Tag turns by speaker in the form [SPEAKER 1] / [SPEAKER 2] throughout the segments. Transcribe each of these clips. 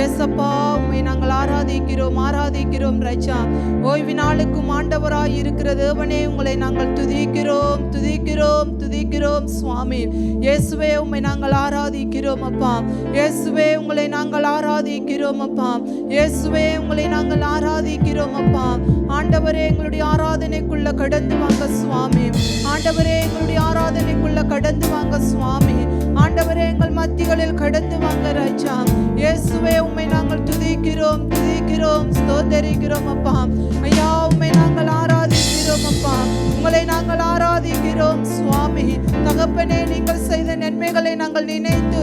[SPEAKER 1] ஏசப்பா உம்மை நாங்கள் ஆராதிக்கிறோம் ராஜா. ஓய்வு நாளுக்கும் ஆண்டவராய் இருக்கிற தேவனே உங்களை நாங்கள் துதிக்கிறோம் சுவாமி. இயேசுவே உம்மை நாங்கள் ஆராதிக்கிறோம் அப்பா. இயேசுவே உங்களை நாங்கள் ஆராதிக்கிறோம் அப்பா. இயேசுவே உங்களை நாங்கள் ஆராதிக்கிறோம் அப்பா. ஆண்டவரே எங்களுடைய ஆராதனைக்குள்ள கடந்து வாங்க சுவாமி. ஆண்டவரே எங்களுடைய ஆராதனைக்குள்ள கடந்து வாங்க சுவாமி. ஆண்டவரே எங்கள் மத்திகளில் கடந்து வாங்க ராஜா. இயேசுவே உம்மை நாங்கள் துதிக்கிறோம் ஸ்தோத்தரிக்கிறோம் அப்பா. ஐயா உம்மை நாங்கள் ஆராதிக்கிறோம் அப்பா. உங்களை நாங்கள் ஆராதிக்கிறோம் சுவாமி. தகப்பனே நீங்கள் செய்த நன்மைகளை நாங்கள் நினைத்து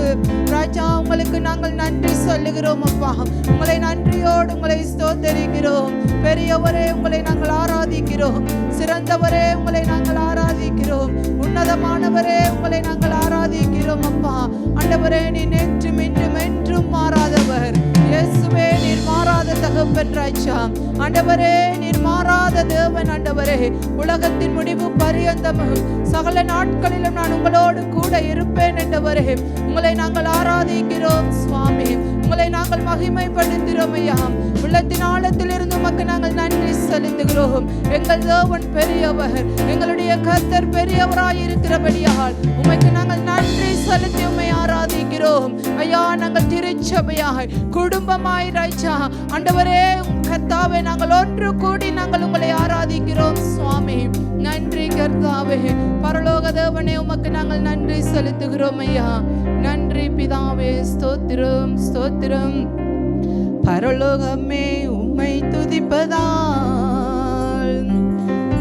[SPEAKER 1] ராஜா உங்களுக்கு நாங்கள் நன்றி சொல்லுகிறோம் அப்பா. உங்களை நன்றியோடு உங்களை ஸ்தோத்தரிக்கிறோம். பெரியவரே உங்களை நாங்கள் ஆராதிக்கிறோம். சிறந்தவரே உங்களை நாங்கள் ஆராதிக்கிறோம். உன்னதமானவரே உங்களை நாங்கள் ஆராதிக்கிறோம் அப்பா. ஆண்டவரே நீ நேற்றும் இன்றும் என்றும் மாறாதவர். இயேசுவே நீர் மாறாத தகப்பன் ராஜா. ஆண்டவரே நீர் மாறாத தேவன். ஆண்டவரே உலகத்தின் முடிவு பரியந்தம் சகல நாட்களிலும் நான் உங்களோடு கூட இருப்பேன் என்றவரே உங்களை நாங்கள் ஆராதிக்கிறோம் சுவாமி. உங்களை நாங்கள் மகிமைப்படுத்துகிறோம் ஐயா. உள்ளத்தின் ஆழத்தில் இருந்து உமக்கு நாங்கள் நன்றி செலுத்துகிறோம். எங்கள் தேவன் பெரியவர். எங்களுடைய கர்த்தர் பெரியவராய் இருக்கிறபடியால் உமக்கு நாங்கள் நன்றி செலுத்தி உம்மை ஆராதிக்கிறோம் ஐயா. நாங்கள் திருச்சபையாய் குடும்பமாய் ராஜா ஆண்டவரே கர்த்தாவே நாங்கள் ஒன்று கூடி நாங்கள் உங்களை ஆராதிக்கிறோம் சுவாமி. நன்றி கர்த்தாவே. பரலோக தேவனே உமக்கு நாங்கள் நன்றி செலுத்துகிறோம் ஐயா. நன்றி பிதாவே. ஸ்தோத்திரம். பரலோகமே உம்மை துதிப்பதால்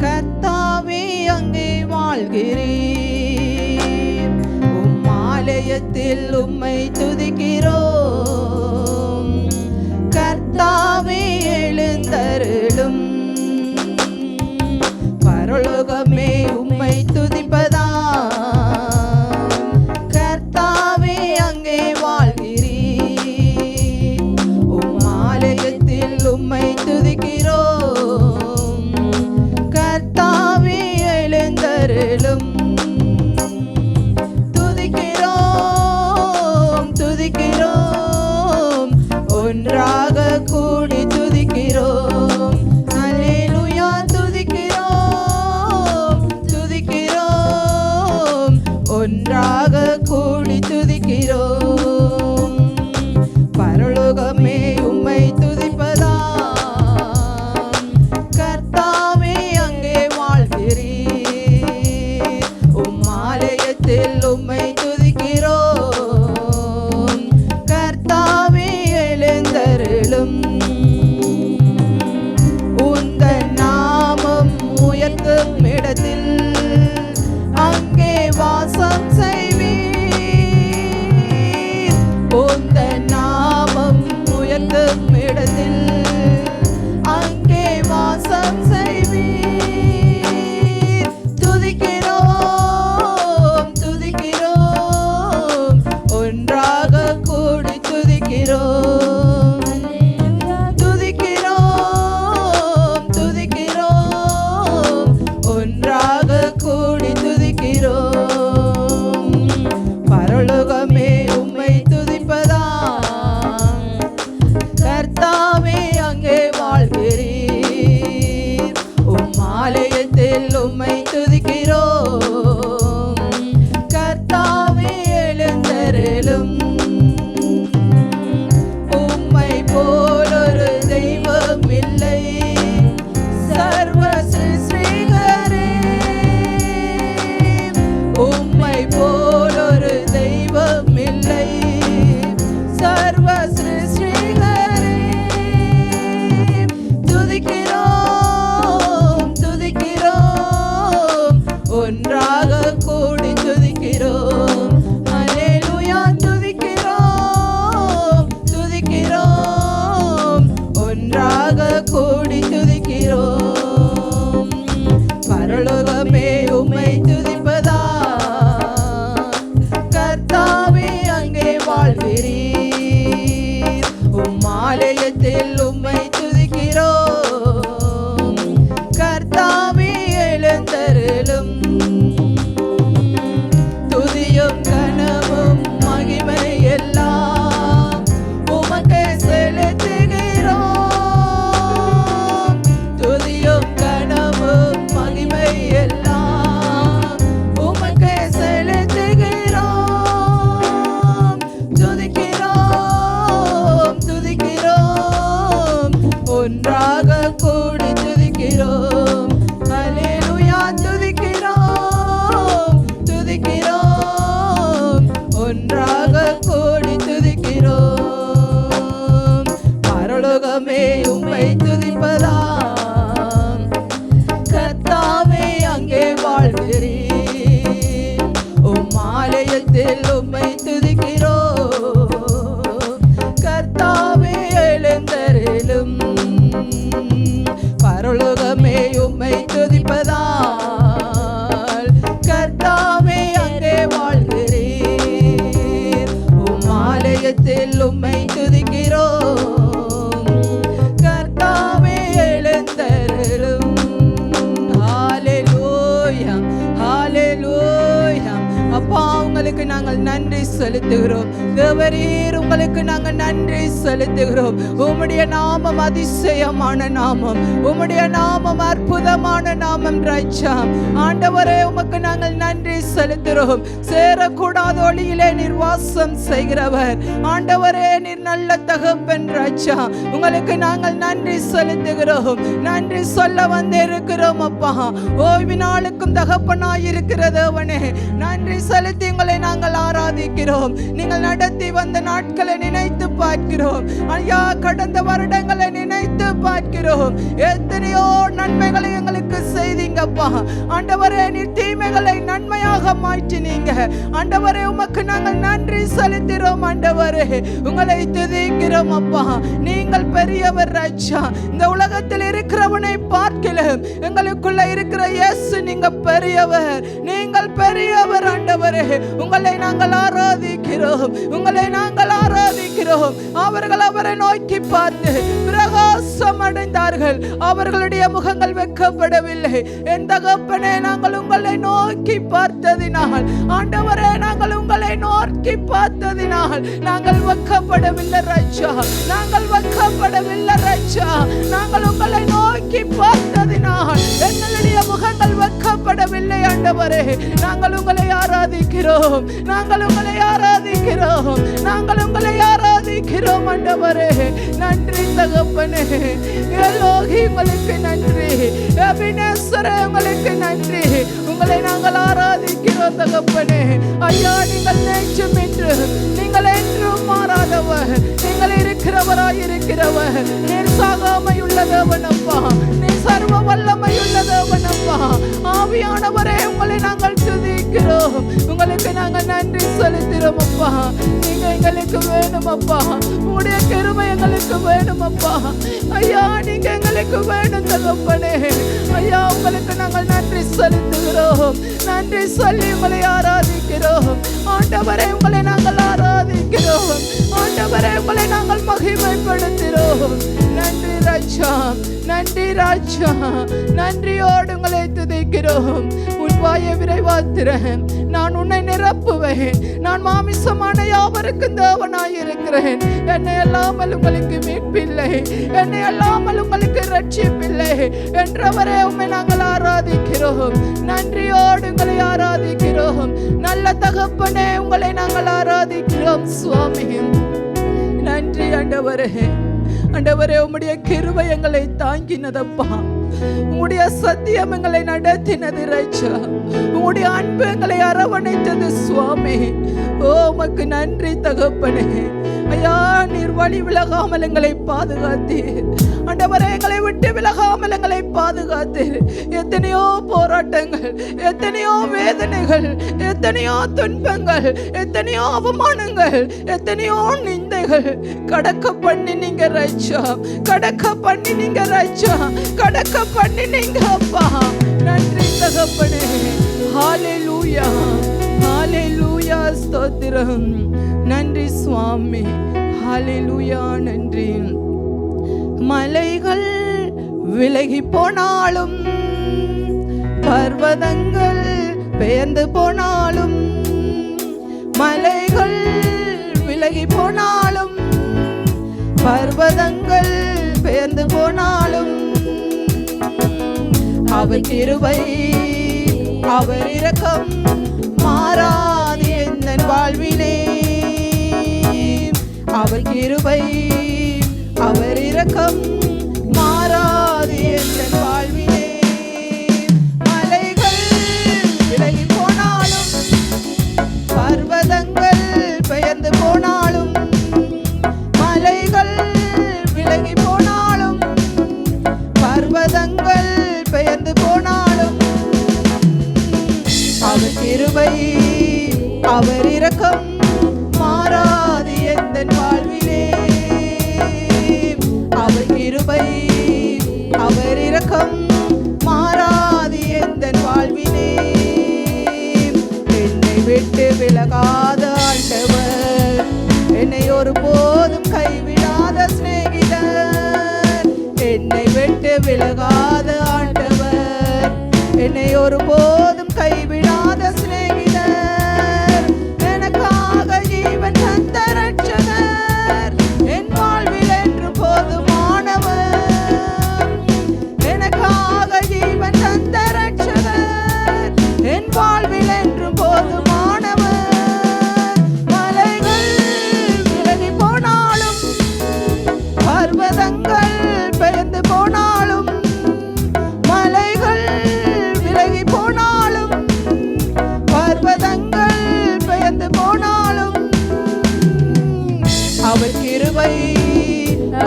[SPEAKER 1] கர்த்தாவே அங்கே வாழ்கிறேன். உம் ஆலயத்தில் உம்மை துதிக்கிறோம். கர்த்தாவே எழுந்தருளும். பரலோகமே உம்மை துதிப்பதால் கர்த்தாவே அங்கே வாழ்கிறேன். உம் ஆலயத்தில் உம்மை துதிக்கிறோம். கர்த்தாவே எழுந்தருளும். துதிக்கிறோம் ஒன்றாக கூடி துதிக்கிறோம். அல்லேலூயா. துதிக்கிறோம் ஒன்றாக கூடி துதிக்கிறோம். பரலோகமே உம்மை துதிப்பதால் கர்த்தாவே அங்கே வாழ்கிறேன். உம் ஆலயத்தில் உம்மை துதிக்கிறோம். கர்த்தாவே எழுந்தருளும். உந்தன் நாமம் உயர்த்தும் இடத்தில் அங்கே வாசம் செய்வீர். உந்தன் நாமம் உயர்த்தும் இடத்தில் அங்கே வாசம் செய்வீர். துதிக்கிறோம் ஒன்றாக கூடி துதிக்கிறோம். துதிக்கிறோம் ஒன்றாக கூடி துதிக்கிறோம். பரலோகமே உம்மை துதிப்பதால் கர்த்தாவே அங்கே வாழ்கிறீர். உம் ஆலயத்தில் உம்மை துதிக்கிறோம். கர்த்தாவே எழுந்தருளும். உம்மை போலொரு தெய்வம் இல்லை சர்வ சிருஷ்டிகரே. உம்மை போலொரு தெய்வம் இல்லை சர்வ சிருஷ்டிகரே. துதிக்கிறோம் ஒன்றாக கூடி துதிக்கிறோம். அல்லேலூயா. துதிக்கிறோம் ஒன்றாக கூடி துதிக்கிறோம். பரலோகமே உம்மை துதிப்பதால் கர்த்தாவே அங்கே வாழ்கிறீர். உம் ஆலயத்தில் உம்மை துதிக்கிறோம். கர்த்தாவே எழுந்தருளும். துதியும் கனமும் மகிமை எல்லாம் உமக்கே உம்மை துதிப்பதாம். கர்த்தாவே அங்கே வாழ்கிறேன், உம் ஆலயத்தில் உம்மை துதிக்கிறோம். கர்த்தாவே எழுந்தருளும், பரலோகமே உம்மை துதிப்பதால். கர்த்தாவே அங்கே வாழ்கிறேன், உம் ஆலயத்தில் உம்மை துதிக்கிறோம். கர்த்தாவே எழுந்தருளும். ஹல்லேலூயா, ஹல்லேலூயா. அப்பா உங்களுக்கு நாங்கள் நன்றி செலுத்துகிறோம். தேவரீர் உங்களுக்கு நாங்கள் நன்றி செலுத்துகிறோம். உம்முடைய நாமம் அதிசயமான நாமம், உம்முடைய நாமம் அற்புதமான நாமம் ராஜா. ஆண்டவரே உமக்கு நாங்கள் நன்றி செலுத்துகிறோம். சேரக்கூடாத ஒளியிலே நீர் வாசம் செய்கிறவர். ஆண்டவரே நீர் நல்ல தகப்பன் ராஜா. உங்களுக்கு நாங்கள் நன்றி செலுத்துகிறோம். நன்றி சொல்ல வந்திருக்கிறோம் அப்பா. ஓய்வு நாளுக்கும் தகப்பனாய் இருக்கிற தேவனே நன்றி செலுத்தி உங்களை நாங்கள் ஆராதிக்கிறோம். நீங்கள் நடத்தி வந்த நாட்களை நினைத்து பார்க்கிறோம் ஐயா. கடந்த வருடங்களை நினைத்து பார்க்கிறோம். எத்தனையோ நன்மைகளை எங்களுக்கு செய்தீங்கப்பா. ஆண்டவரே நீர் தீமைகளை நன்மையாக மாற்றினீங்க. ஆண்டவரே உமக்கு நாங்கள் நன்றி செலுத்துகிறோம். ஆண்டவரே உங்களை துதிக்கிறோம் அப்பா. நீங்கள் பெரியவர் ராஜா. இந்த உலகத்தில் இருக்கிறவனை பார்க்கலாம் எங்களுக்குள்ள இருக்கிற இயேசு நீங்க பெரியவர், நீங்கள் பெரியவர் ஆண்டவரே. உங்களை நாங்கள் ஆராதிக்கிறோம், உங்களை நாங்கள் ஆராதிக்கிறோம். அவர்கள் அவரை நோக்கி பார்த்து பிரகாசம் அடைந்தார்கள், அவர்களுடைய முகங்கள் வெட்கப்படவில்லை. என் தகப்பனே நாங்கள் உங்களை நோக்கி பார்த்ததினால், ஆண்டவரே நாங்கள் உங்களை நோக்கி பார்த்ததினால் நாங்கள் வெட்கப்படவில்லை ராஜா, நாங்கள் வெட்கப்படவில்லை ராஜா. நாங்கள் உங்களை நோக்கி பார்த்ததினால் எங்களுடைய முகங்கள் வெட்கப்படவில்லை ஆண்டவரே. நாங்கள் உங்களை ஆராதிக்கிறோம், நாங்கள் உங்களை ஆராதிக்கிறோம், நாங்கள் உங்களை ஆராதிக்கிறோம் ஆண்டவரே. நன்றி தகப்பனே. எல்லோகி உங்களுக்கு நன்றி, அபிநேஸ்வரே உங்களுக்கு நன்றி. உங்களை நாங்கள் ஆராதிக்கிறோம் தகப்பனே. ஐயா நீங்கள் நேற்றும் என்று நீங்கள் என்றும் மாறாதவர், நீங்கள் இருக்கிறவராய் இருக்கிறவர். நீர் சாகாமையுள்ள தேவனப்பா, நீர் சர்வ வல்லமையுள்ள தேவனப்பா. ஆவியானவரே உங்களை நாங்கள் துதிக்கிறோம், உங்களுக்கு நாங்கள் நன்றி செலுத்துகிறோம் அப்பா. நீங்க எங்களுக்கு வேணும் அப்பா, உங்களுடைய கிருபை எங்களுக்கு வேணும் அப்பா. ஐயா நீங்க எங்களுக்கு வேணும் தகப்பனே. ஐயா உங்களுக்கு நாங்கள் நன்றி செலுத்துகிறோம், நன்றி சொல்லி உங்களை ஆராதிக்கிறோம். ஆண்டவரே உங்களை நாங்கள் ஆராதிக்கிறோம், ஆண்டவரே உங்களை நாங்கள் மகிமைப்படுத்துகிறோம். நன்றி ராஜா, நன்றி ராஜா. நன்றியோடு உங்களை துதிக்கிறோம். உன் வாயை விரைவாத்துறேன், நான் உன்னை நிரப்புவேன். நான் மாமிசமான யாவருக்கும் தேவனாய் இருக்கிறேன். என்னை அல்லாமல் உங்களுக்கு மீட்பில்லை, என்னை அல்லாமல் உங்களுக்கு ரட்சிப்பில்லை என்றவரே உம்மை நாங்கள் ஆராதிக்கிறோம். நன்றியோடு உங்களை ஆராதிக்கிறோம். நல்ல தகப்பனே உங்களை நாங்கள் ஆராதிக்கிறோம் சுவாமி. நன்றி ஆண்டவரே. ஆண்டவரே உம்முடைய கிருபை எங்களை தாங்கினதப்பா, உம்முடைய சத்தியம் எங்களை நடத்தினது ராஜா, உம்முடைய அன்பு எங்களை அரவணைத்தது சுவாமி. ஓ உமக்கு நன்றி தகப்பனே. ஐயா நீர் வழி விலகாமல் எங்களை பாதுகாத்தீர் ஆண்டவரே, எங்களை விட்டு விலகாமல் எங்களை பாதுகாத்தீர். எத்தனையோ போராட்டங்கள், எத்தனையோ வேதனைகள், எத்தனையோ துன்பங்கள், எத்தனையோ அவமானங்கள், எத்தனையோ நிந்தைகள் கடக்க பண்ணி நீங்க ராஜா, கடக்க பண்ணி நீங்க ராஜா, கடக்க பண்ணி நீங்க அப்பா. நன்றி தகப்பனே. ஹல்லேலூயா, ஹல்லேலூயா, ஸ்தோத்திரம். நன்றி சுவாமி. ஹல்லேலூயா, நன்றி. மலைகள் விலகி போனாலும், பர்வதங்கள் பெயர்ந்து போனாலும், மலைகள் விலகி போனாலும், பர்வதங்கள் பெயர்ந்து போனாலும், அவர் கிருபை அவர் இரக்கம் மாறாது எந்தன் வாழ்விலே. அவர் கிருபை அவர் இரக்கம் மாறாது எந்தன் வாழ்விலே. மலைகள் விலகி போனாலும், பர்வதங்கள் பெயர்ந்து போனாலும், மலைகள் விலகி போனாலும், கிருபை அவர் இரக்கம் மாறாது எந்தன் வாழ்விலே. என்னை விட்டு விலகாத ஆண்டவர், என்னை ஒருபோதும் கைவிடாத சிநேகிதர். என்னை விட்டு விலகாத ஆண்டவர், என்னை ஒருபோதும் கைவிடாத சிநேகிதர். எனக்காக ஜீவன் தந்த ரட்சகர், என் வாழ்வில் என்று போதுமானவர். எனக்காக ஜீவன் தந்த ரட்சகர், என் வாழ்வில் என்று போதுமானவர். மலைகள் விலகி போனாலும், பர்வதங்கள் பெயர்ந்து போனாலும், மலைகள் விலகி போனாலும், பர்வதங்கள் பெயர்ந்து போனாலும், அவர் கிருபை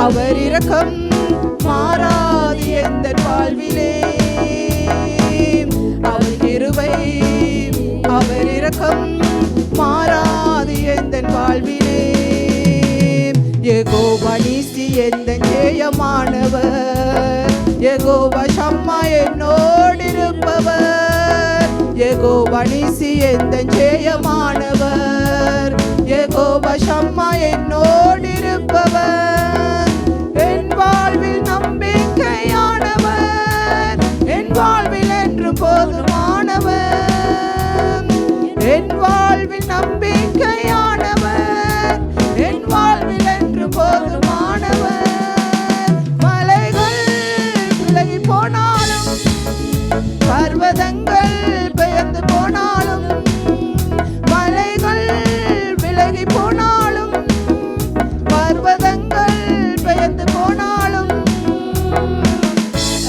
[SPEAKER 1] அவர் இரக்கம் மாறாது எந்தன் வாழ்விலே. அவர் கிருபை அவர் இரக்கம் மாறாது எந்தன் வாழ்விலே. யெகோவா நீசி எந்தன் ஜெயமானவர், யெகோவா ஷம்மா என்னோடிருப்பவர். யெகோவா நீசி எந்தன் ஜெயமானவர், யெகோவா ஷம்மா என்னோடிருப்பவர். என் வாழ்வில் நம்பிக்கையானவர், என் வாழ்வில் என்று போதுமானவர். என் வாழ்வில் நம்பிக்கையானவர், என் வாழ்வில் என்று போதுமானவர். மலைகள் விலகி போனாலும், பர்வதங்கள் பெயர்ந்து போனாலும், மலைகள் விலகி போனாலும், பர்வதங்கள் பெயர்ந்து போனாலும்,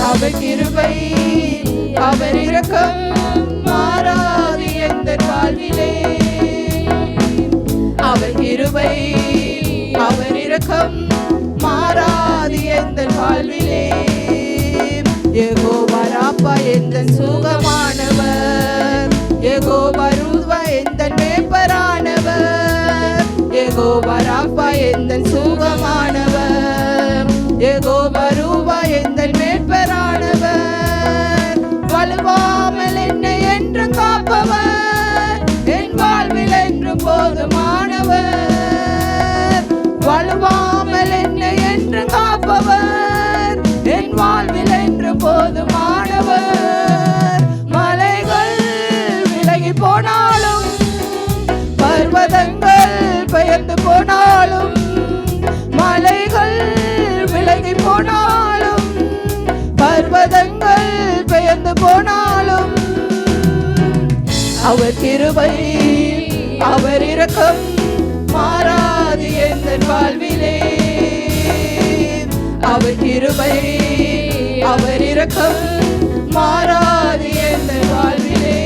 [SPEAKER 1] அவர் கிருபை அவர் இரக்கம் மாறாது எந்தன் வாழ்விலே. அவர் கிருபை அவர் இரக்கம் மாறாது எந்தன் வாழ்விலே. யெகோவா ராப்பா எந்தன் சுகமானவர், யெகோவா ரூவா எந்தன் மேய்ப்பரானவர். யெகோவா ராப்பா எந்தன் சுகமானவர், யெகோவா ரூவா எந்தன் மேய்ப்பரானவர். வலுவாமல் என்னை என்று காப்பவர், என் வாழ்வில் என்று போதுமானவர். வலுவாமல் என்னை என்று காப்பவர், என் வாழ்வில் என்று போதுமானவர். மலைகள் விலகி போனாலும், பர்வதங்கள் பெயர்ந்து போனாலும், மலைகள் விலகி போனாலும், பர்வதங்கள் பெயர்ந்து போனாலும், அவர் கிருபை அவர் இரக்கம் மாறாது எந்தன் வாழ்விலே. அவர் கிருபை அவர் இரக்கம் மாறாது எந்தன் வாழ்விலே.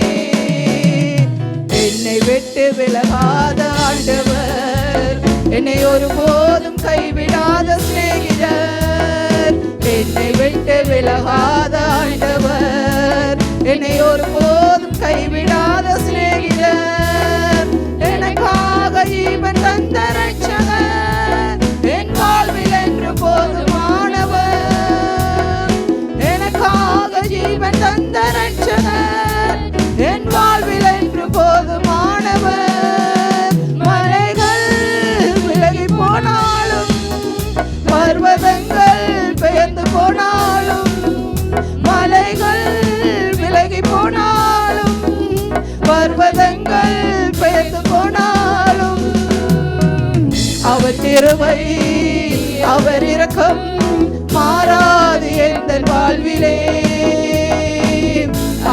[SPEAKER 1] என்னை விட்டு விலகாத ஆண்டவர், என்னை ஒருபோதும் கைவிடாத சிநேகிதர். என்னை விட்டு விலகாத ஆண்டவர், என்னை ஒருபோதும் கைவிடாத சிநேகிதர். எனக்காக ஜீவன் தந்த ரட்சகர், என் வாழ்வில் என்று போதுமானவர். எனக்காக ஜீவன் தந்த ரட்சகர், என் வாழ்வில் என்று போதுமானவர். மலைகள் விலகி போனாலும், பர்வதங்கள் பெயர்ந்து போனாலும், மலைகள் விலகி போனாலும், பர்வதங்கள் பெயர்ந்து போனாலும், அவர் கிருபை அவர் இரக்கம் மாறாது எந்தன் வாழ்விலே.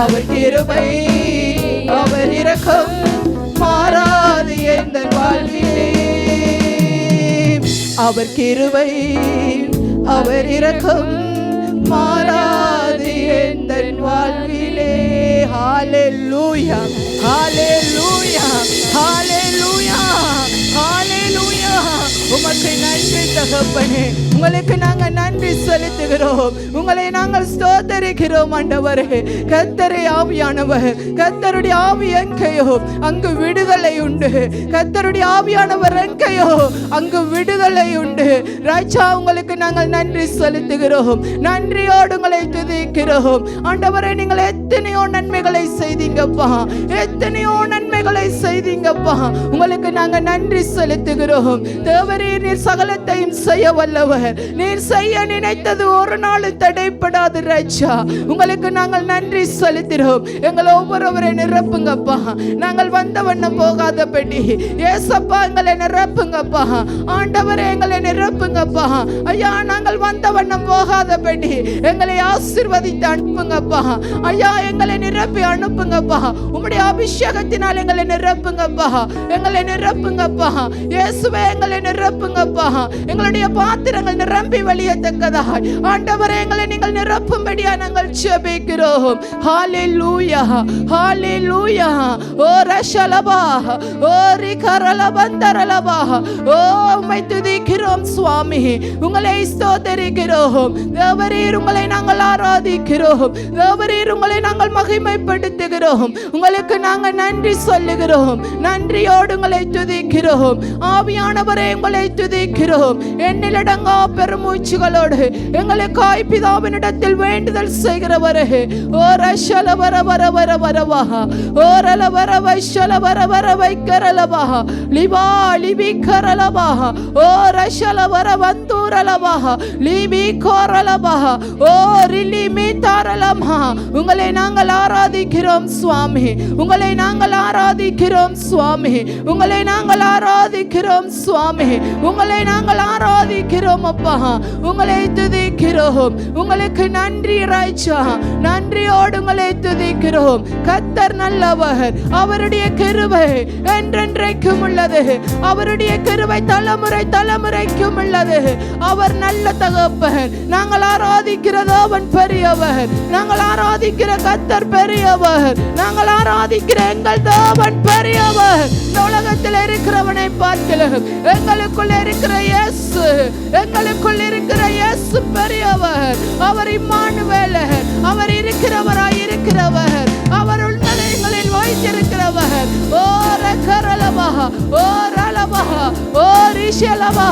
[SPEAKER 1] அவர் கிருபை அவர் இரக்கம் மாறாது எந்தன் வாழ்விலே. அவர் கிருபை அவர் இரக்கம் மாறாது எந்தன் வாழ்விலே. ஹalleluya ஹalleluya ஹalleluya ஹalleluya. உமக்கு நன்றி தகப்பனே, உங்களுக்கு நாங்கள் நன்றி செலுத்துகிறோம். உங்களை நாங்கள் ஸ்தோத்தரிக்கிறோம் ஆண்டவரே. கர்த்தரே ஆவியானவர், கர்த்தருடைய ஆவி எங்கேயோ அங்கு விடுதலை உண்டு. கர்த்தருடைய ஆவியானவர் எங்கேயோ அங்கு விடுதலை உண்டு. ராஜா உங்களுக்கு நாங்கள் நன்றி செலுத்துகிறோம். நன்றியோடு உங்களை துதிக்கிறோம் ஆண்டவரே. நீங்கள் எத்தனையோ நன்மைகளை செய்தீங்கப்பா, எத்தனையோ நன்மைகளை செய்தீங்கப்பா. உங்களுக்கு நாங்க நன்றி செலுத்துகிறோம். தேவரே, நீர் சகலத்தையும் செய்ய வல்லவர். நீர் செய்ய நினைத்தது ஒரு நாள் தடைப்படாது ராஜா. உங்களுக்கு நாங்கள் நன்றி செலுத்துகிறோம். எங்களை ஒவ்வொருவரை நிரப்புங்கப்பா. நாங்கள் வந்த வண்ணம் போகாதபடி ஏசப்பா எங்களை நிரப்புங்கப்பா. ஆண்டவரே எங்களை நிரப்புங்கப்பா. ஐயா, நாங்கள் வந்த வண்ணம் போகாதபடி எங்களை ஆசீர்வதித்து அனுப்புங்கப்பா. ஐயா, எங்களை நிரப்பி அனுப்புங்கப்பா. உம்முடைய அபிஷேகத்தினால் எங்களை நிரப்புங்கப்பா. எங்களை நிரப்புங்கப்பா. இயேசுவே, எங்களை நிரப்புங்கப்பா. எங்களுடைய பாத்திரங்கள் நிரம்பி வழியத்தக்கதாக ஆண்டவரே எங்களை நீங்கள் நிரப்பும்படியா நாங்கள் ஜெபிக்கிறோம். ஹalleluya, ஹalleluya. ஓ ரஷலபா, ஓ ரிகரலபந்தரலபா. ஓ உம்மை துதிக்கிறோம் சுவாமி. உங்களை ஸ்தோத்திரிக்கிறோம். தேவரீர், உங்களை நாங்கள் ஆராதிக்கிறோம். தேவரீர், உங்களை நாங்கள் மகிமைப்படுத்துகிறோம். உங்களுக்கு நாங்கள் நன்றி சொல்லுகிறோம். நன்றியோடு உங்களை துதிக்கிறோம். ஆவியானவரே, உங்களை துதிக்கிறோம். எண்ணிலடங்கா பெருமூச்சுகளோடு எங்களுக்காய் பிதாவினிடத்தில் வேண்டுதல் செய்கிறவரே. ஓ ரஷல வர வர வர வரவா, ஓ ரல வர வைஷல வர வர வைக்கரலவா, லிவா லிபி கரலவா, ஓ ரஷல வர வந்தூரலவா, லிபி கோரலவா, ஓ ரிலி மீதாரலமா. உங்களை நாங்கள் ஆராதிக்கிறோம் சுவாமி. உங்களை நாங்கள் ஆராதிக்கிறோம் சுவாமி. உங்களை நாங்கள் ஆராதிக்கிறோம் சுவாமி. உங்களை நாங்கள் ஆராதிக்கிறோம் அப்பா. உங்களை துதிக்கிறோம். உங்களுக்கு நன்றி ராஜா. நன்றியோடு உங்களை துதிக்கிறோம். கர்த்தர் நல்லவர். அவருடைய கிருபை என்றென்றைக்கும் உள்ளது. அவருடைய கிருபை தலைமுறை தலைமுறைக்கும் உள்ளது. அவர் நல்ல தகப்பன். நாங்கள் ஆராதிக்கிறது அவன் பெரியவர். நாங்கள் ஆராதிக்கிற கர்த்தர் பெரியவர். நாங்கள் ஆராதிக்கிற எங்கள் தேவன் பெரியவர். இந்த உலகத்தில் இருக்கிறவனை பார்க்கலாம். எங்களுக்குள்ள இருக்கிற இயேசு, எங்களுக்குள் இருக்கிற இயேசு பெரியவர். அவர் இம்மானுவேலர். அவர் இருக்கிறவராய் இருக்கிறவர். அவர் உன்னதங்களில் வைத்திருக்கிறவர். ஓ ரகரலபா, ஓ ரலபா, ஓ ரிஷலபா,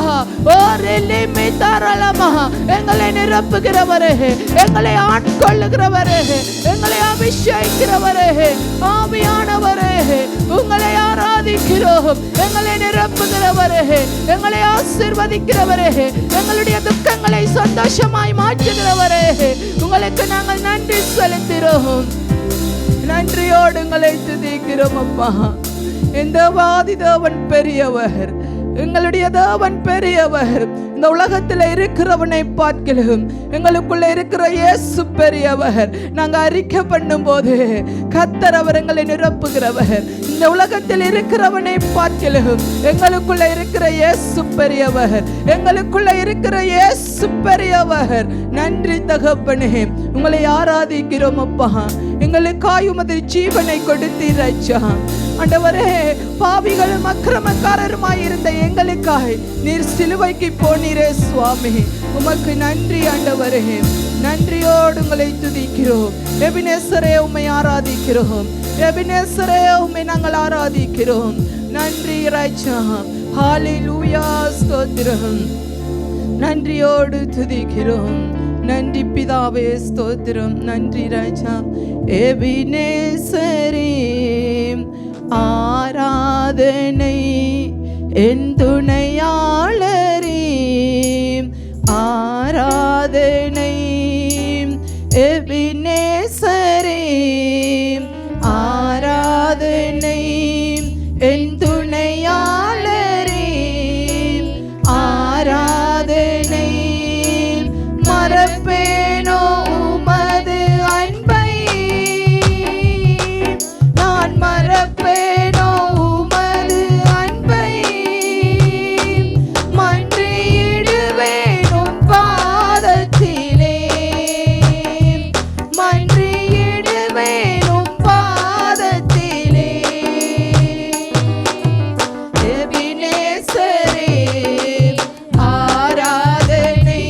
[SPEAKER 1] ஓ ரிலிமிதரலபா. எங்களை நிரப்புகிறவரே, எங்களை ஆட்கொள்ளுகிறவரே, எங்களை அபிஷேகிக்கிறவரே, ஆவியானவரே, உங்களை ஆராதிக்கிறோம். எங்களை நிரப்புகிறவரே, எங்களை ஆசீர்வதிக்கிறவரே, எங்களுடைய துக்கங்களை சந்தோஷமாய் மாற்றுகிறவரே, உங்களுக்கு நாங்கள் நன்றி செலுத்துகிறோம். நன்றியோடு உங்களை துதிக்கிறோம் அப்பா. இந்த வாதி தேவன் பெரியவர். எங்களுடைய தேவன் பெரியவர். இந்த உலகத்தில் இருக்கிறவனை பார்க்கலாம். எங்களுக்குள்ள இருக்கிற இயேசு பெரியவர். நாங்கள் அறிக்கை பண்ணும் போது கர்த்தர் அவர் எங்களை நிரப்புகிறவர். இந்த உலகத்தில் இருக்கிறவனை பார்க்கலாம். எங்களுக்குள்ள இருக்கிற இயேசு பெரியவர். எங்களுக்குள்ள இருக்கிற இயேசு பெரியவர். நன்றி தகப்பனே, உங்களை ஆராதிக்கிறோம் அப்பா. எங்களுக்காய் உமது ஜீவனை கொடுத்தீர் ராஜா. ஆண்டவரே, பாவிகளும் அக்கிரமக்காரருமாய் இருந்த எங்களுக்காய் நீர் சிலுவைக்கு போனீரே சுவாமி. உமக்கு நன்றி ஆண்டவரே. நன்றியோடு உங்களை துதிக்கிறோம். எபினேசரே, உம்மை ஆராதிக்கிறோம். எபினேசரே, உம்மை நாங்கள் ஆராதிக்கிறோம். நன்றி ராஜா. ஹalleluya, ஸ்தோத்திரம். நன்றியோடு துதிக்கிறோம். நன்றி பிதாவே, ஸ்தோத்திரம். நன்றி ராஜா. எபினேசரே, ஆராதனை என் துணையாளரே, ஆராதனை எபினேசரே, ஆராதனை என் துணையாளரே, ஆராதனை மறப்பேனோ உமது அன்பை, நான் மறப்பேனோ உமது அன்பை, மன்றியிடுவேன் உம் பாதத்திலே, மன்றியிடுவேன் உம் பாதத்திலே. எபினேசரே, ஆராதனை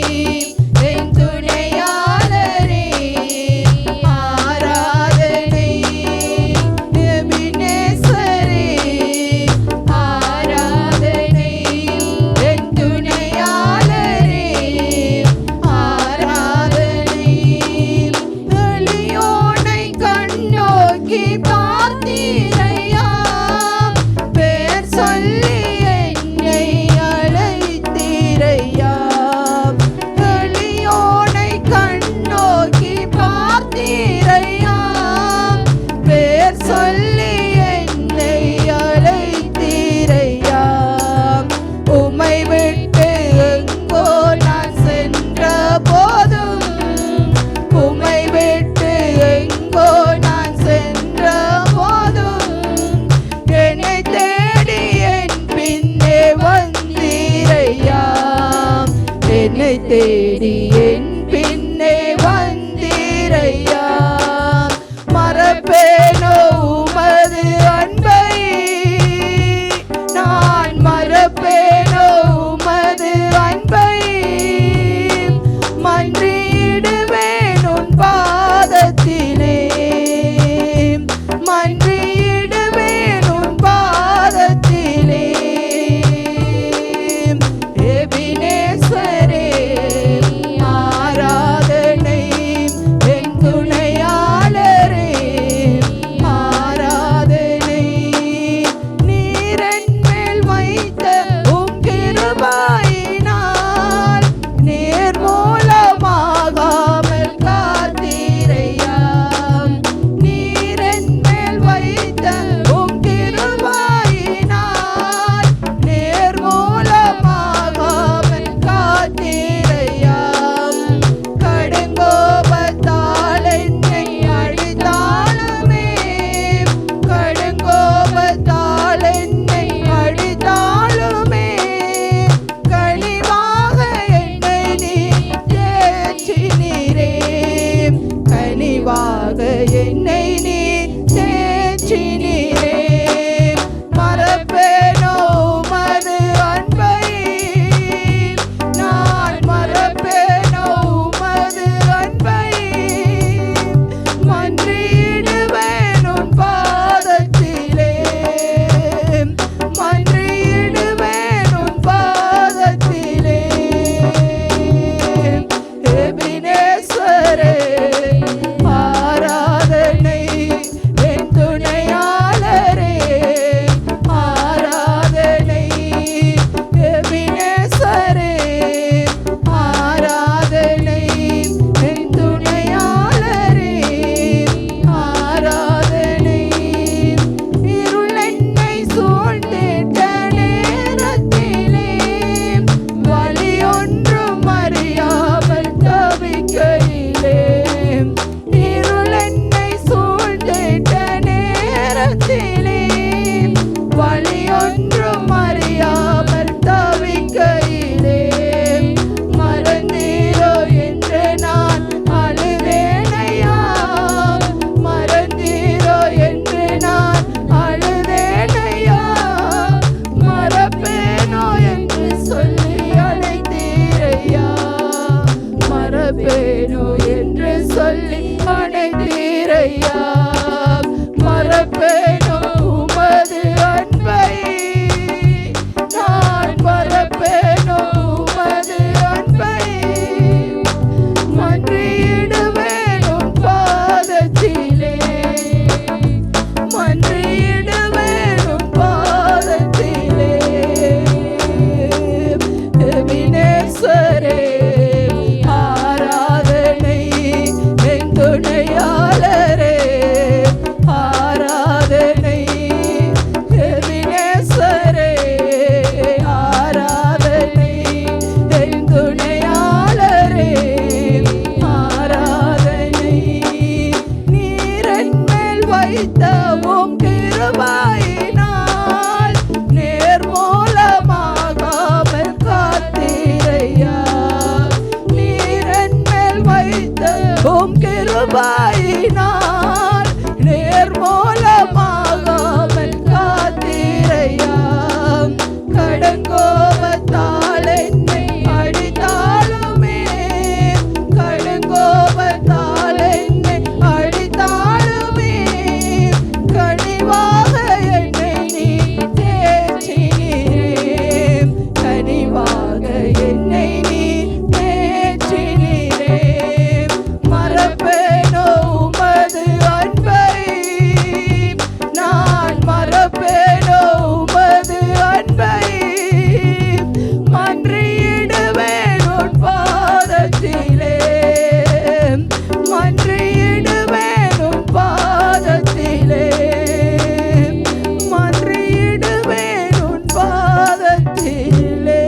[SPEAKER 1] எபினேசரே ஆராதனை என் துணையாளரே ஆராதனை எபினேசரே ஆராதனை என் துணையாளரே ஆராதனை இருள் என்னை சூழ்ந்திட்ட நேரத்திலே வழி ஒன்றும் அறியாமல் தவிக்கையிலே இருள் என்னை சூழ்ந்திட்ட நேரத்திலே வழி ஒன்றும் அறியாமல் தவிக்கையிலே மறந்தீரோ என்று நான் அழுதேனையா மறந்தீரோ என்று நான் அழுதேனையா மறப்பேனோ என்று சொல்லி அழைத்தீரையா மறப்பேனோ என்று சொல்லி அழைத்தீரையா மறப்பேனோ உமது அன்பை நான் மறப்பேனோ உமது அன்பை மன்றியிடுவேன் உன் பாதத்திலே மன்றியிடுவேன் உன் பாதத்திலே எபினேசரே ஆராதனை என் துணையாளரே ஆராதனை எபினேசரே ஆராதனை என் துணையாளரே ஆராதனை நீர் என் மேல் வைத்த உம் கிருபையினால் நேர்மூலமாகாமல் காத்தீரையா நீர் என் மேல் வைத்த உம் கிருபையினால் நேர்மூலமாகாமல் காத்தீரையா கடுங்கோபத்தால் என்னை அடித்தாலுமே கடுங்கோபத்தால் என்னை அடித்தாலுமே கனிவாக என்னை நீ தேற்றினீரே கனிவாக என்னை நீ தேற்றினீரே மறப்பேனோ உமது அன்பை நான் மறப்பேனோ உமது அன்பை மன்றியிடுவேன் உன் பாதத்திலே மன்றியிடுவேன் உன் பாதத்திலே மன்றியிடுவேன் உன் பாதத்திலே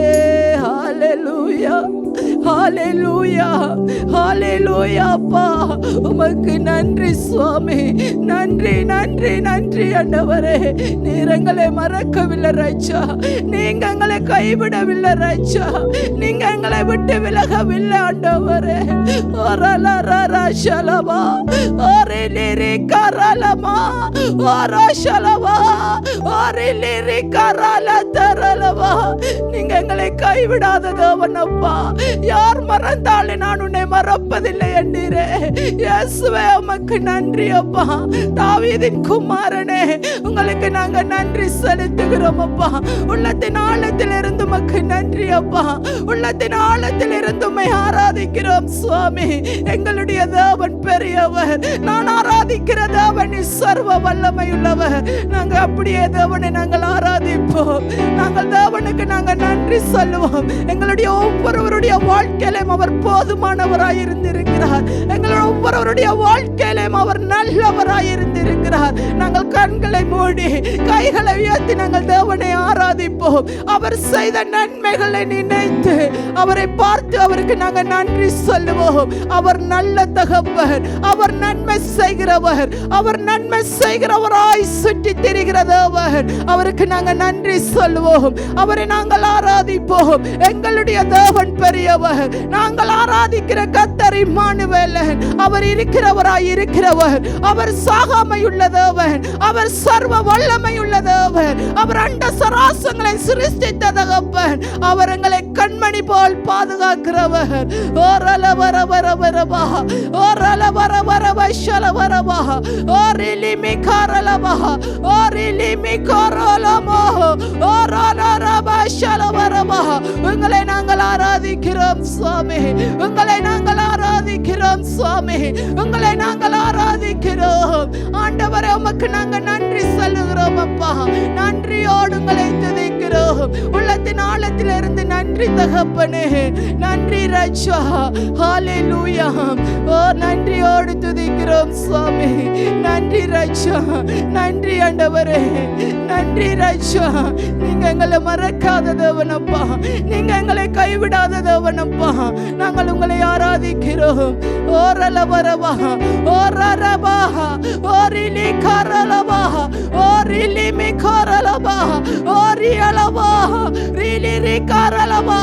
[SPEAKER 1] ஹalleluya ஹalleluya ஹalleluya அப்பா உமக்கு நன்றி சுவாமி நன்றி நன்றி நன்றி ஆண்டவரே நீர் எங்களை மறக்கவில்லை ராஜா நீங்க எங்களை கைவிடவில்லை ராஜா நீங்க எங்களை விட்டு விலகவில்லை ஆண்டவரே ஓரலரரஷலவா ஓரிலிரி கரலமா ஓரஷலவா ஓரிலிரி கரல தரலவா நீங்க எங்களை கைவிடாத தேவன் அப்பா யார் மறந்தாலும் நான் உன்னை மறப்பதில்லை என்றீரே இயேசுவே உமக்கு நன்றி அப்பா தாவீதின் குமாரனே உங்களுக்கு நாங்க நன்றி செலுத்துகிறோம் அப்பா உள்ளத்தின் ஆழத்தில் இருந்து உமக்கு நன்றி அப்பா உள்ளத்தின் ஆழத்தில் இருந்து உம்மை ஆராதிக்கிறோம் சுவாமி எங்களுடைய தேவன் பெரியவர் நான் ஆராதிக்கிற தேவன் சர்வ வல்லமை உள்ளவர் நாங்க அப்படியே தேவனை நாங்கள் ஆராதிப்போம் நாங்கள் தேவனுக்கு நாங்க நன்றி சொல்லுவோம் எங்களுடைய ஒவ்வொருவருடைய வாழ்க்கையிலும் அவர் போதுமானவராய் இருந்திருக்கிறார் எங்களுடைய ஒவ்வொருவருடைய வாழ்க்கையிலும் அவர் நல்லவராய் இருந்திருக்கிறார் நாங்கள் கண்களை மூடி கைகளை உயர்த்தி நாங்கள் தேவனை ஆராதிப்போம் அவர் செய்த நன்மைகளை நினைத்து அவரை பார்த்து அவருக்கு நாங்கள் நன்றி சொல்லுவோம் அவர் நல்ல தகப்பர் அவர் நன்மை செய்கிறவர் அவர் நன்மை செய்கிறவராய் சுற்றி திரிகிற தேவன் அவருக்கு நாங்கள் நன்றி சொல்லுவோம் அவரை நாங்கள் ஆராதிப்போம் எங்களுடைய தேவன் பெரியவர் நாங்கள் ஆராதிக்கிற கர்த்தர் இம்மானுவேலன் அவர் இருக்கிறவராய் இருக்கிறவர் அவர் சாகாமையுள்ள தேவன் அவர் சர்வ வல்லமையுள்ள தேவன் அவர் அண்ட சராசங்களை சிருஷ்டித்த தகப்பன் அவர் எங்களை கண்மணி போல் பாதுகாக்கிறவர் ஓரல வர வர வரவா ஓரல வர வர வைஷல வரவா ஓரிலி மிகாரலவா ஓரிலி மிகாரலமோ ஓரல ரபஷல வரவா உங்களை நாங்கள் ஆராதிக்கிறோம் சுவாமி உங்களை நாங்கள் ஆராதிக்கிறோம் சுவாமி. உங்களை நாங்கள் ஆராதிக்கிறோம் ஆண்டவரே. உமக்கு நாங்கள் நன்றி சொல்லுகிறோம் அப்பா. நன்றியோடு உங்களை துதிக்கிறோம். உள்ளத்தின் ஆழத்திலிருந்து நன்றி தகப்பனே. நன்றி ராஜா. ஹalleluya. ஓ நன்றியோடு துதிக்கிறோம் சுவாமி. நன்றி ராஜா. நன்றி ஆண்டவரே. நன்றி ராஜா. நீங்க எங்களை மறக்காத தேவனப்பா. நீங்க எங்களை கைவிடாத தேவனப்பா. நாங்கள் உங்களை ஆராதிக்கிறோம். ஓரலவரவா ஓரரபா ஓரிலி கரலவா ஓரிலி மிகரலவா ஓரியலவா ரிலி ரிகரலவா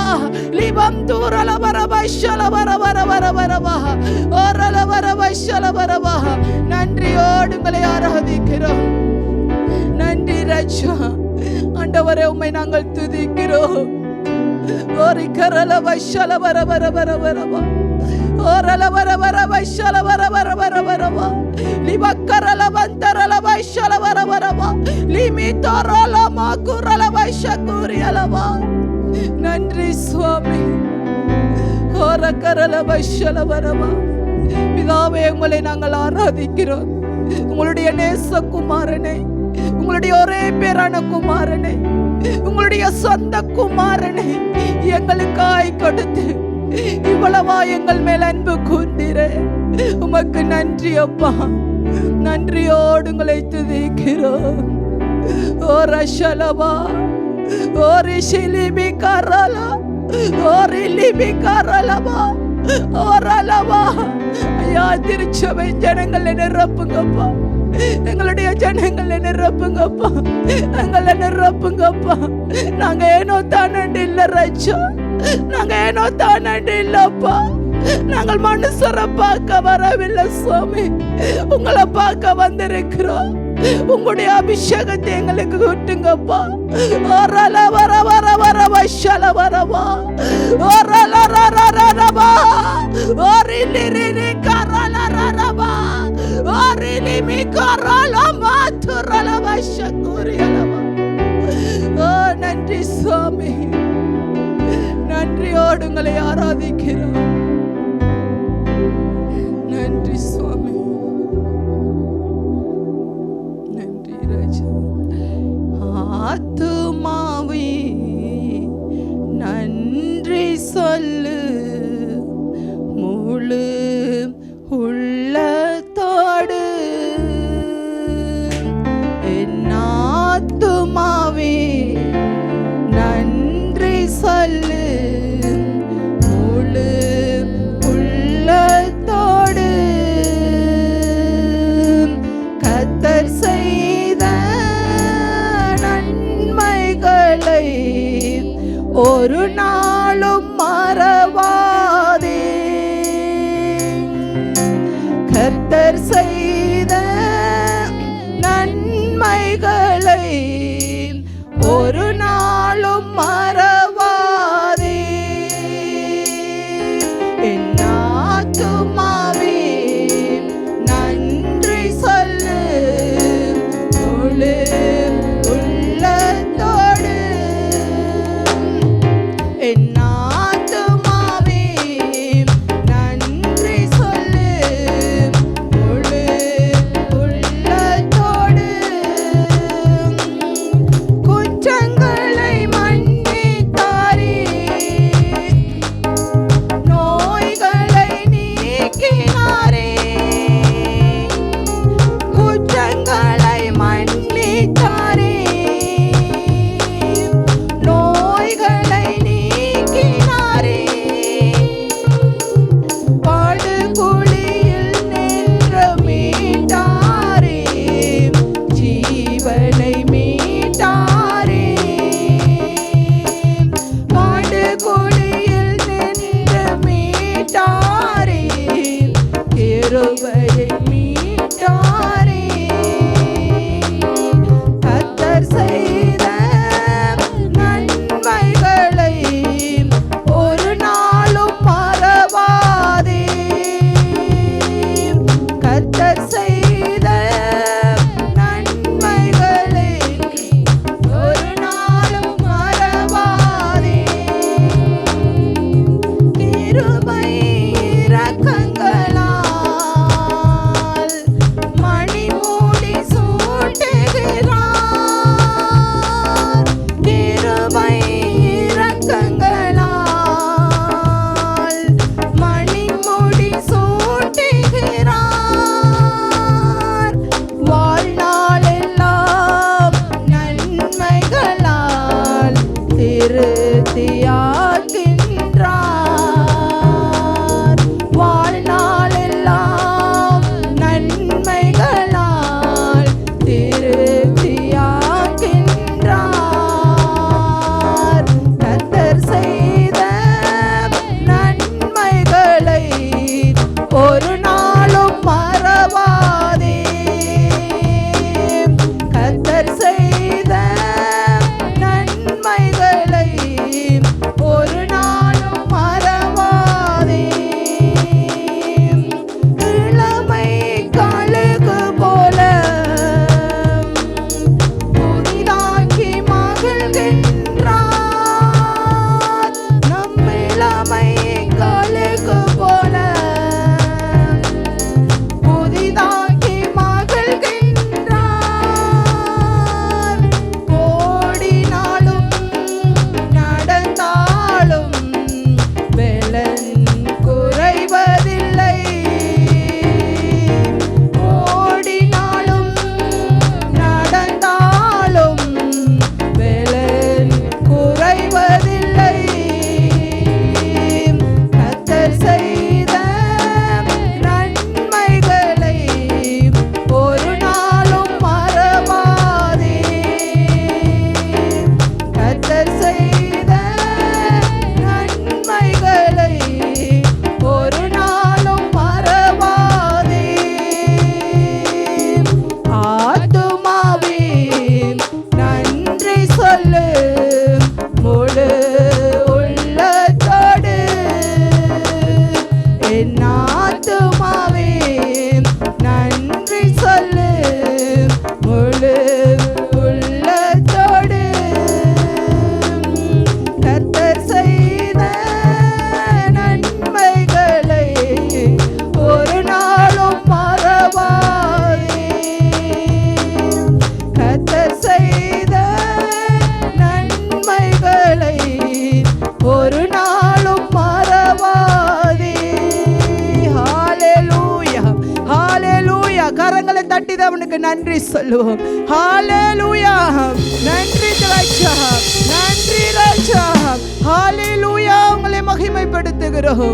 [SPEAKER 1] லிபம் தூரலவரவா ஷலவரவரவரவரவா ஓரலவரவா ஷலவரவா. நன்றியோடு உங்களை ஆராதிக்கிறோம். நன்றி ராஜா. ஆண்டவரே உம்மை நாங்கள் துதிக்கிறோம். ஓரி கரலவா ஷலவரவரவரவரவா ஓரலவரவரவா ஷலவரவரவரவரவா லிபக்கரலவந்தரலவா ஷலவரவரவா லிமி தரலமா குரலவா ஷகுரியலவா. நன்றி சுவாமி. ஓரக்கரலவா ஷலவரவா. பிதாவே உங்களை நாங்கள் ஆராதிக்கிறோம். உங்களுடைய நேசகுமாரனே, உங்களுடைய ஒரே பேரான குமாரனே, உங்களுடைய சொந்த குமாரனே எங்களுக்காய் கொடுத்து இவ்வளவா எங்கள் மேல் அன்பு கூர்ந்தீரே. உமக்கு நன்றி அப்பா. நன்றியோடு உங்களை துதிக்கிறோம். ஓ ரஷலவா ஓ ரிஷிலிபி கரலா ஓ ரிலிபி கரலவா ஓரலவா. ஐயா திருச்சபை ஜனங்களை நிரப்புங்கப்பா. எங்களுடைய ஜனங்களை நிரப்புங்கப்பா. எங்களை நிரப்புங்கப்பா. நாங்க ஏனோ தானண்டு இல்ல ராஜா. நாங்க ஏனோ தானண்டு இல்லப்பா. நாங்கள் மனுஷரை பார்க்க வரவில்லை சுவாமி. உங்களை பார்க்க வந்திருக்கிறோம். உங்களுடைய அபிஷேகத்தை எங்களுக்கு கூட்டுங்கப்பா. ஓரல வர வர வர வஷல வரவா ஓரல ரரரரவா ஓரிலிரி கரல ரரவா ஓரிலிமி கரல மாதுரல வஷகுரியலவா. ஓ நன்றி சுவாமி. நன்றியோடு உங்களை ஆராதிக்கிறோம். நன்றி சுவாமி. நன்றி ராஜா. ஆத்துமாவே நன்றி சொல்லு முழு உள்ளத்தோடு. என் ஆத்துமாவே நன்றி சொல்லு முழு உள்ளத்தோடு. கர்த்தர் செய்த நன்மைகளை ஒரு நாளும் மறவாதே. கர்த்தர் செய்த நன்மைகளை ஒரு நாளும் மறவாதே. என் ஆத்துமாவே நன்றி சொல்லு முழு உள்ளத்தோடு. என் ஆத்துமாவே நன்றி சொல்லு முழு உள்ளத்தோடு. குற்றங்களை மன்னித்தாரே, நோய்களை நீக்கினாரே. குற்றங்களை மன்னித்தாரே, நோய்களை நீக்கினாரே. படுகுழியில் நின்று மீட்டாரே, ஜீவனை மீட்டாரே. படுகுழியில் நின்று மீட்டாரே, கிருபையை மீட்டாரே. கர்த்தர் செய்த நன்மைகளை ஒரு நாளும் மறவாதே. கர்த்தர் செய்த நன்மைகளை ஒரு நாளும் மறவாதே. கிருபை இரக்கங்களால் நன்றி சொல்லுவோம். ஹalleluya. நன்றி ராஜா, நன்றி ராஜா. ஹalleluya. உங்களை மகிமைப்படுத்துகிறோம்.